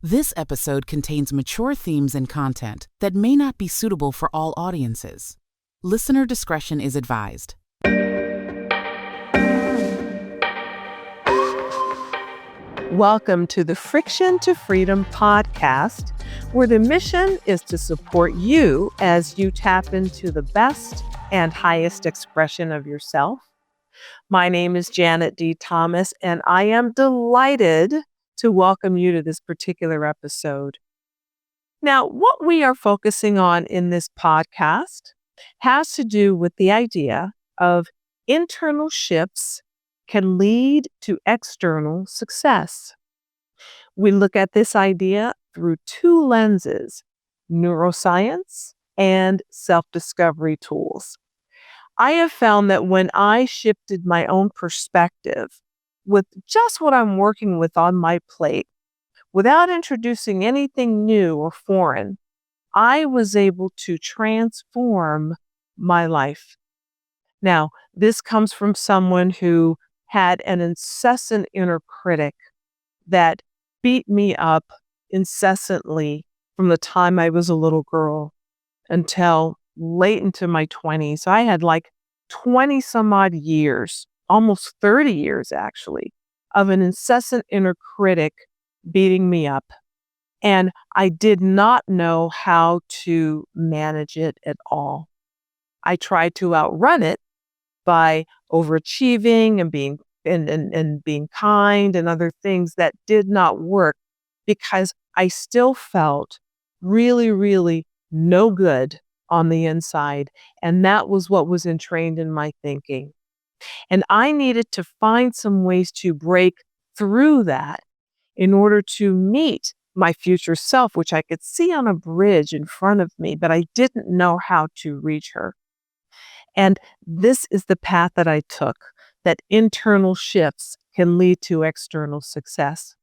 This episode contains mature themes and content that may not be suitable for all audiences. Listener discretion is advised. Welcome to the Friction to Freedom podcast, where the mission is to support you as you tap into the best and highest expression of yourself. My name is JanetDThomas, and I am delighted to welcome you to this particular episode. Now, what we are focusing on in this podcast has to do with the idea of internal shifts can lead to external success. We look at this idea through two lenses: neuroscience and self-discovery tools. I have found that when I shifted my own perspective with just what I'm working with on my plate, without introducing anything new or foreign, I was able to transform my life. Now, this comes from someone who had an incessant inner critic that beat me up incessantly from the time I was a little girl until late into my 20s. So I had like 20 some odd years, almost 30 years actually, of an incessant inner critic beating me up. And I did not know how to manage it at all. I tried to outrun it by overachieving and being kind and other things that did not work, because I still felt really no good on the inside. And that was what was entrained in my thinking. And I needed to find some ways to break through that in order to meet my future self, which I could see on a bridge in front of me, but I didn't know how to reach her. And this is the path that I took, that internal shifts can lead to external success.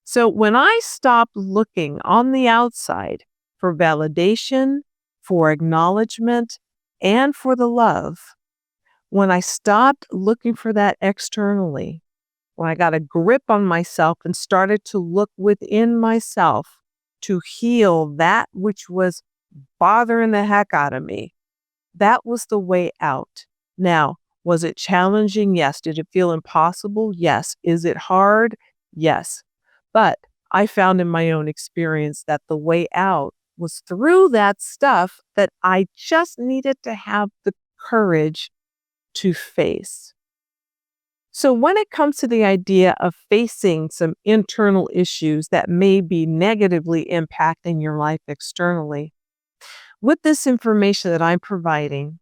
So when I stopped looking on the outside for validation, for acknowledgement, and for the love, when I stopped looking for that externally, when I got a grip on myself and started to look within myself to heal that which was bothering the heck out of me, that was the way out. Now, was it challenging? Yes. Did it feel impossible? Yes. Is it hard? Yes. But I found in my own experience that the way out was through that stuff that I just needed to have the courage to face. So when it comes to the idea of facing some internal issues that may be negatively impacting your life externally, with this information that I'm providing,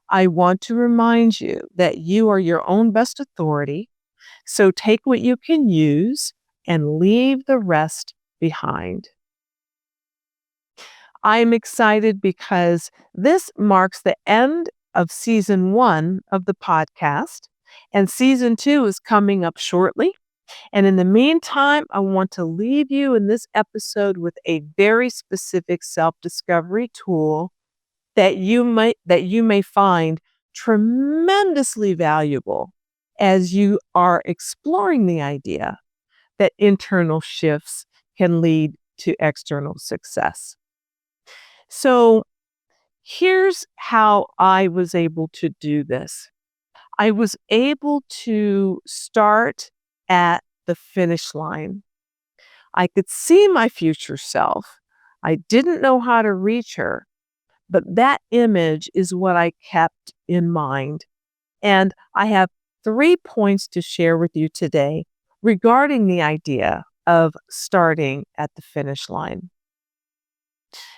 I want to remind you that you are your own best authority. So take what you can use and leave the rest behind. I'm excited because this marks the end of season 1 of the podcast, and season 2 is coming up shortly. And in the meantime, I want to leave you in this episode with a very specific self-discovery tool that you may find tremendously valuable as you are exploring the idea that internal shifts can lead to external success. So here's how I was able to do this. I was able to start at the finish line. I could see my future self. I didn't know how to reach her, but that image is what I kept in mind. And I have 3 points to share with you today regarding the idea of starting at the finish line.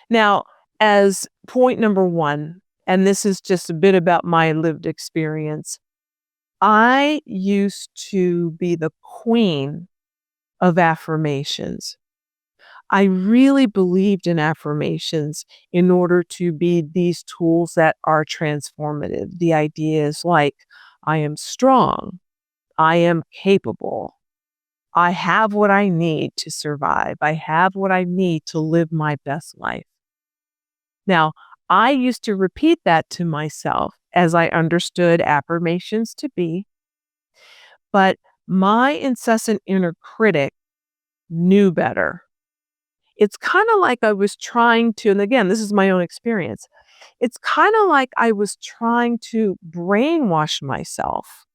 Now, as point number 1, and this is just a bit about my lived experience, I used to be the queen of affirmations. I really believed in affirmations in order to be these tools that are transformative. The ideas like, I am strong, I am capable, I have what I need to survive, I have what I need to live my best life. Now, I used to repeat that to myself as I understood affirmations to be, but my incessant inner critic knew better. It's kind of like I was trying to, and again, this is my own experience. It's kind of like I was trying to brainwash myself.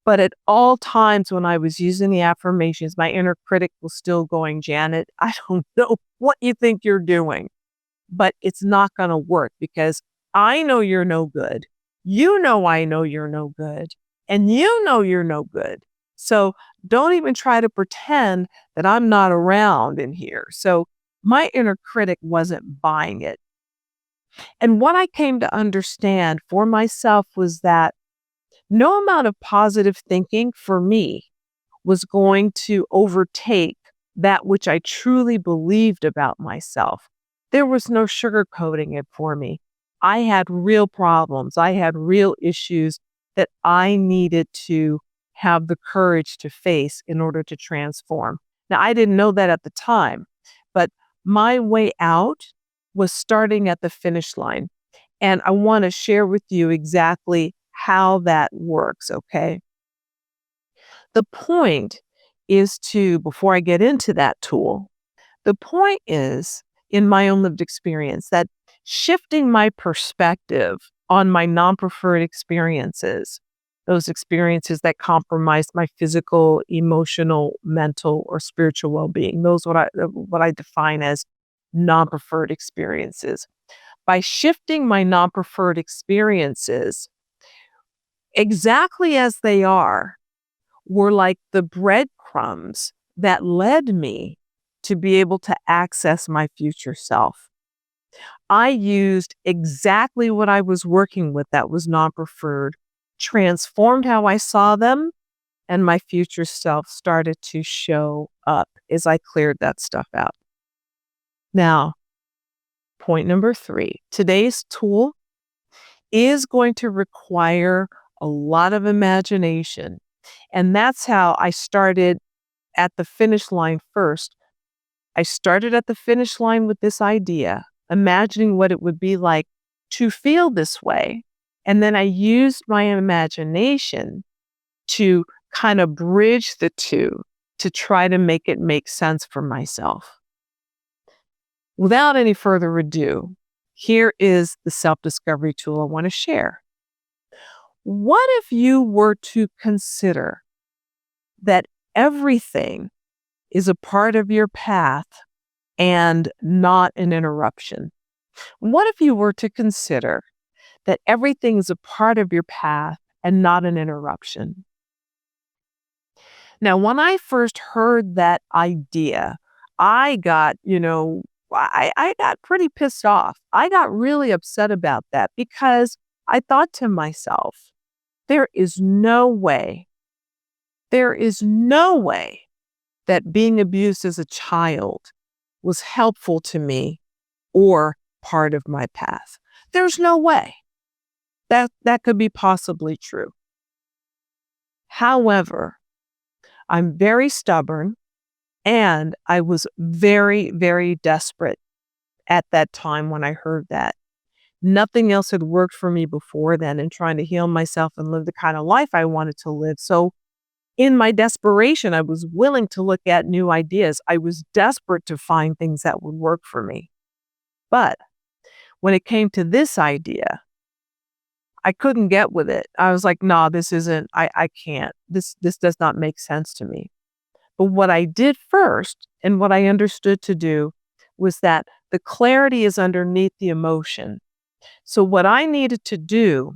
But at all times when I was using the affirmations, my inner critic was still going, Janet, I don't know what you think you're doing, but it's not going to work because I know you're no good. You know, I know you're no good. And you know you're no good. So don't even try to pretend that I'm not around in here. So my inner critic wasn't buying it. And what I came to understand for myself was that no amount of positive thinking for me was going to overtake that which I truly believed about myself. There was no sugarcoating it for me. I had real problems. I had real issues that I needed to have the courage to face in order to transform. Now, I didn't know that at the time, but my way out was starting at the finish line. And I want to share with you exactly how that works, okay? The point is to, before I get into that tool, the point is, in my own lived experience, that shifting my perspective on my non preferred experiences, those experiences that compromise my physical, emotional, mental, or spiritual well being, those what I define as non preferred experiences. By shifting my non preferred experiences exactly as they are, were like the breadcrumbs that led me to be able to access my future self. I used exactly what I was working with that was non preferred, transformed how I saw them, and my future self started to show up as I cleared that stuff out. Now, point number 3, today's tool is going to require a lot of imagination. And that's how I started at the finish line first. I started at the finish line with this idea, imagining what it would be like to feel this way. And then I used my imagination to kind of bridge the two to try to make it make sense for myself. Without any further ado, here is the self-discovery tool I want to share. What if you were to consider that everything is a part of your path and not an interruption? What if you were to consider that everything is a part of your path and not an interruption? Now, when I first heard that idea, I got, I got pretty pissed off. I got really upset about that because I thought to myself, there is no way, there is no way that being abused as a child was helpful to me or part of my path. There's no way that could be possibly true. However, I'm very stubborn and I was very, very desperate at that time when I heard that. Nothing else had worked for me before then in trying to heal myself and live the kind of life I wanted to live. So in my desperation, I was willing to look at new ideas. I was desperate to find things that would work for me. But when it came to this idea, I couldn't get with it. I was like, no, this isn't, I can't. This does not make sense to me. But what I did first and what I understood to do was that the clarity is underneath the emotion. So what I needed to do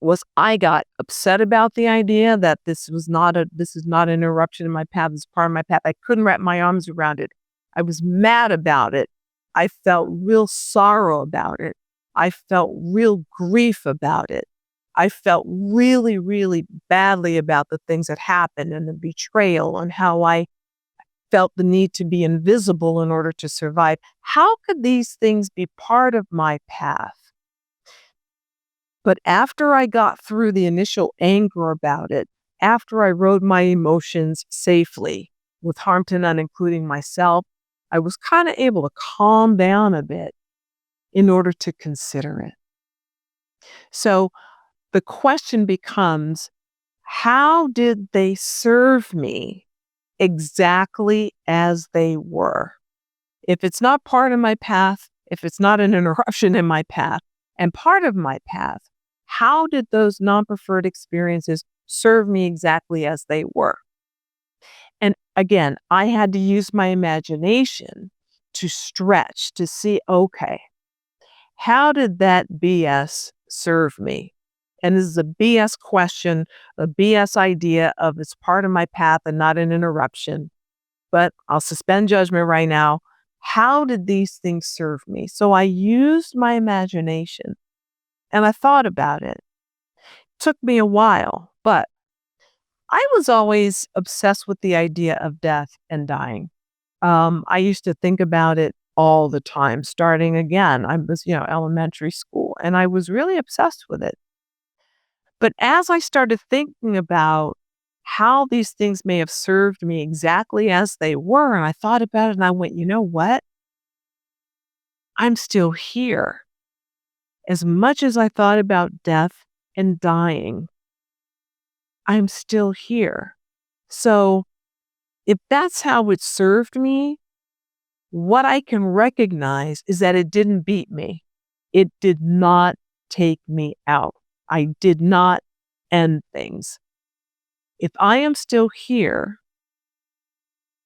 was I got upset about the idea that this is not an interruption in my path, it's part of my path. I couldn't wrap my arms around it. I was mad about it. I felt real sorrow about it. I felt real grief about it. I felt really, really badly about the things that happened and the betrayal and how I felt the need to be invisible in order to survive. How could these things be part of my path? But after I got through the initial anger about it, after I rode my emotions safely, with harm to none, including myself, I was kind of able to calm down a bit in order to consider it. So the question becomes, how did they serve me exactly as they were? If it's not part of my path, if it's not an interruption in my path and part of my path, how did those non-preferred experiences serve me exactly as they were? And again, I had to use my imagination to stretch to see, okay, how did that BS serve me? And this is a BS question, a BS idea of it's part of my path and not an interruption. But I'll suspend judgment right now. How did these things serve me? So I used my imagination and I thought about it. Took me a while, but I was always obsessed with the idea of death and dying. I used to think about it all the time, starting again. I was, elementary school, and I was really obsessed with it. But as I started thinking about how these things may have served me exactly as they were, and I thought about it and I went, you know what? I'm still here. As much as I thought about death and dying, I'm still here. So if that's how it served me, what I can recognize is that it didn't beat me. It did not take me out. I did not end things. If I am still here,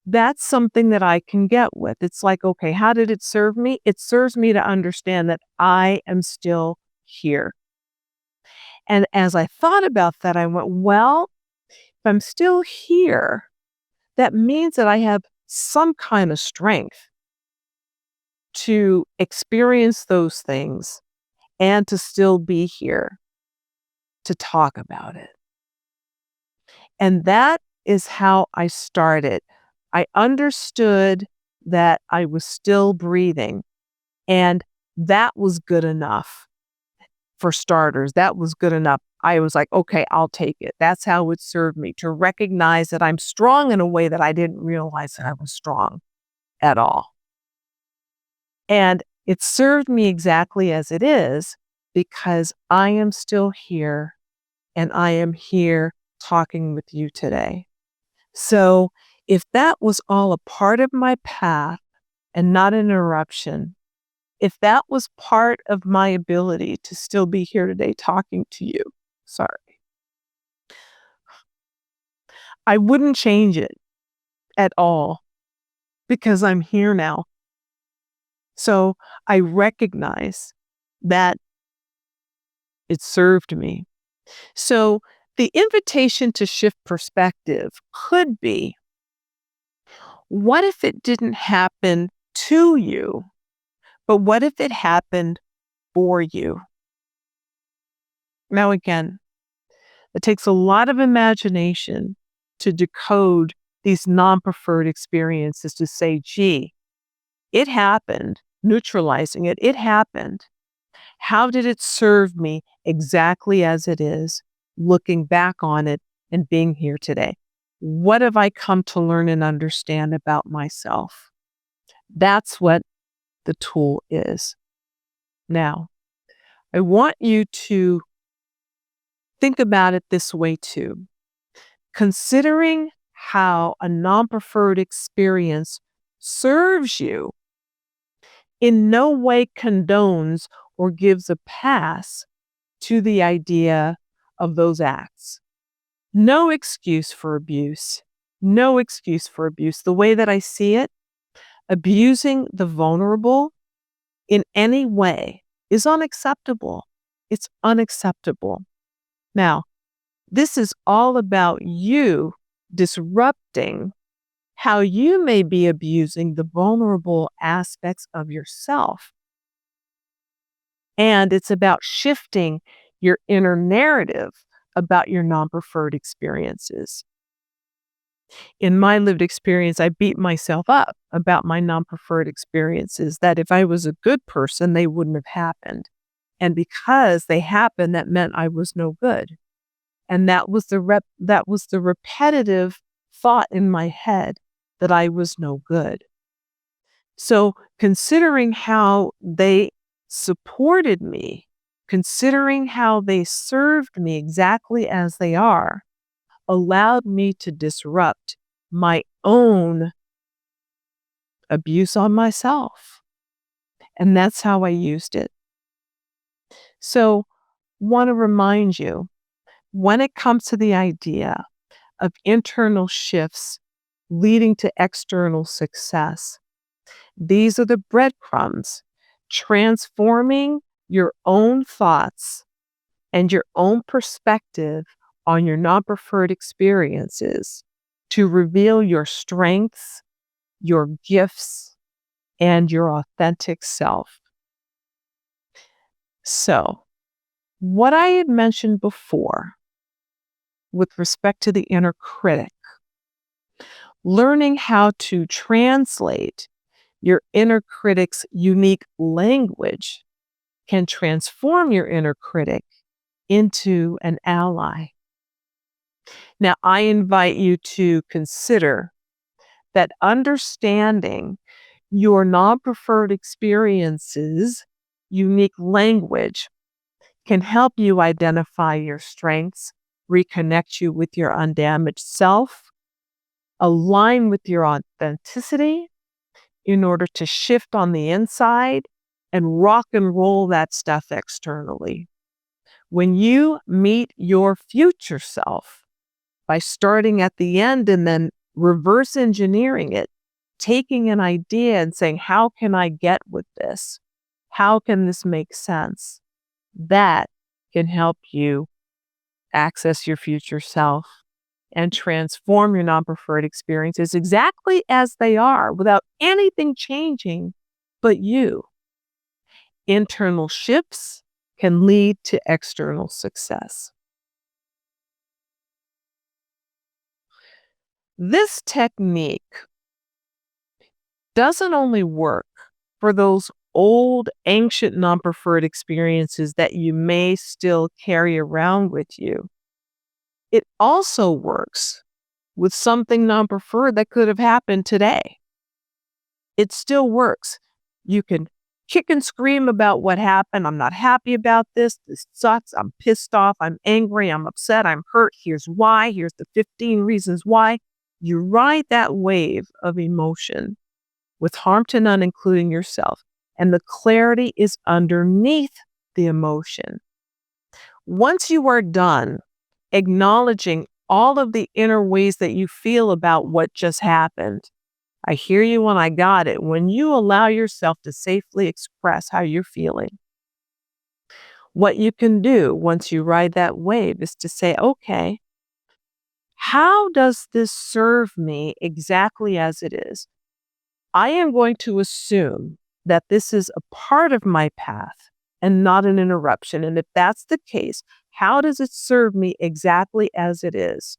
that's something that I can get with. It's like, okay, how did it serve me? It serves me to understand that I am still here. And as I thought about that, I went, well, if I'm still here, that means that I have some kind of strength to experience those things and to still be here to talk about it. And that is how I started. I understood that I was still breathing, and that was good enough. For starters, that was good enough. I was like, okay, I'll take it. That's how it served me, to recognize that I'm strong in a way that I didn't realize that I was strong at all. And it served me exactly as it is because I am still here and I am here talking with you today. So if that was all a part of my path and not an interruption, if that was part of my ability to still be here today talking to you, sorry, I wouldn't change it at all because I'm here now. So I recognize that it served me. So the invitation to shift perspective could be, what if it didn't happen to you, but what if it happened for you? Now, again, it takes a lot of imagination to decode these non-preferred experiences to say, gee, it happened, neutralizing it, it happened. How did it serve me exactly as it is, looking back on it and being here today? What have I come to learn and understand about myself? That's what the tool is. Now, I want you to think about it this way too. Considering how a non-preferred experience serves you in no way condones or gives a pass to the idea of those acts. No excuse for abuse. No excuse for abuse. The way that I see it, abusing the vulnerable in any way is unacceptable. It's unacceptable. Now, this is all about you disrupting how you may be abusing the vulnerable aspects of yourself. And it's about shifting your inner narrative about your non-preferred experiences. In my lived experience, I beat myself up about my non-preferred experiences, that if I was a good person, they wouldn't have happened. And because they happened, that meant I was no good. And that was the repetitive thought in my head, that I was no good. So considering how they supported me, considering how they served me exactly as they are, allowed me to disrupt my own abuse on myself. And that's how I used it. So, want to remind you, when it comes to the idea of internal shifts leading to external success, these are the breadcrumbs transforming your own thoughts and your own perspective on your non-preferred experiences to reveal your strengths, your gifts, and your authentic self. So, what I had mentioned before with respect to the inner critic, learning how to translate your inner critic's unique language can transform your inner critic into an ally. Now, I invite you to consider that understanding your non-preferred experiences' unique language can help you identify your strengths, reconnect you with your undamaged self, align with your authenticity in order to shift on the inside and rock and roll that stuff externally. When you meet your future self by starting at the end and then reverse engineering it, taking an idea and saying, how can I get with this? How can this make sense? That can help you access your future self and transform your non-preferred experiences exactly as they are without anything changing but you. Internal shifts can lead to external success. This technique doesn't only work for those old, ancient, non-preferred experiences that you may still carry around with you. It also works with something non-preferred that could have happened today. It still works. You can kick and scream about what happened. I'm not happy about this. This sucks. I'm pissed off. I'm angry. I'm upset. I'm hurt. Here's why. Here's the 15 reasons why. You ride that wave of emotion with harm to none, including yourself. And the clarity is underneath the emotion. Once you are done acknowledging all of the inner ways that you feel about what just happened, I hear you and I got it. When you allow yourself to safely express how you're feeling, what you can do once you ride that wave is to say, okay, how does this serve me exactly as it is? I am going to assume that this is a part of my path and not an interruption. And if that's the case, how does it serve me exactly as it is?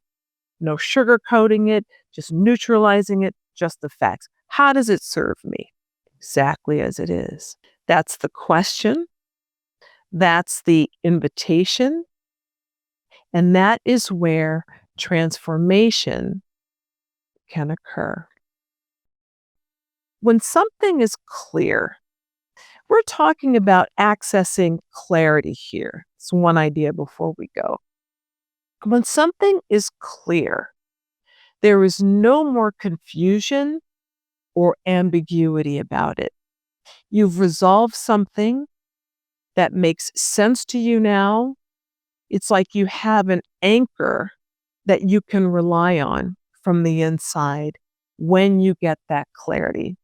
No sugarcoating it, just neutralizing it, just the facts. How does it serve me? Exactly as it is. That's the question. That's the invitation. And that is where transformation can occur. When something is clear, we're talking about accessing clarity here. It's one idea before we go. When something is clear, there is no more confusion or ambiguity about it. You've resolved something that makes sense to you now. It's like you have an anchor that you can rely on from the inside when you get that clarity.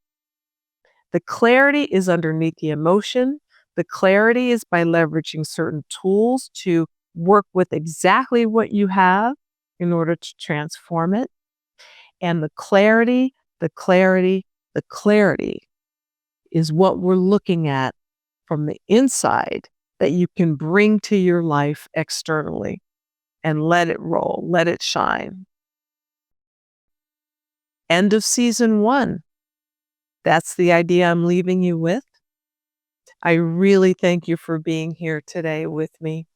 The clarity is underneath the emotion. The clarity is by leveraging certain tools to work with exactly what you have in order to transform it. And the clarity is what we're looking at from the inside that you can bring to your life externally and let it roll, let it shine. End of season 1. That's the idea I'm leaving you with. I really thank you for being here today with me.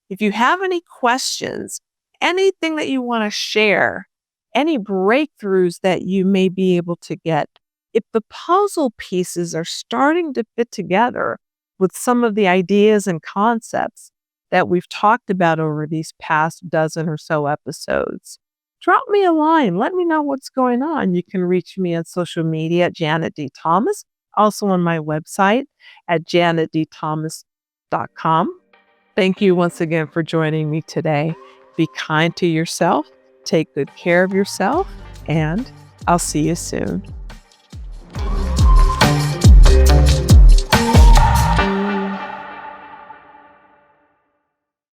If you have any questions, anything that you want to share, any breakthroughs that you may be able to get, if the puzzle pieces are starting to fit together with some of the ideas and concepts that we've talked about over these past dozen or so episodes, drop me a line. Let me know what's going on. You can reach me on social media at JanetDThomas, also on my website at JanetDThomas.com. Thank you once again for joining me today. Be kind to yourself, take good care of yourself, and I'll see you soon.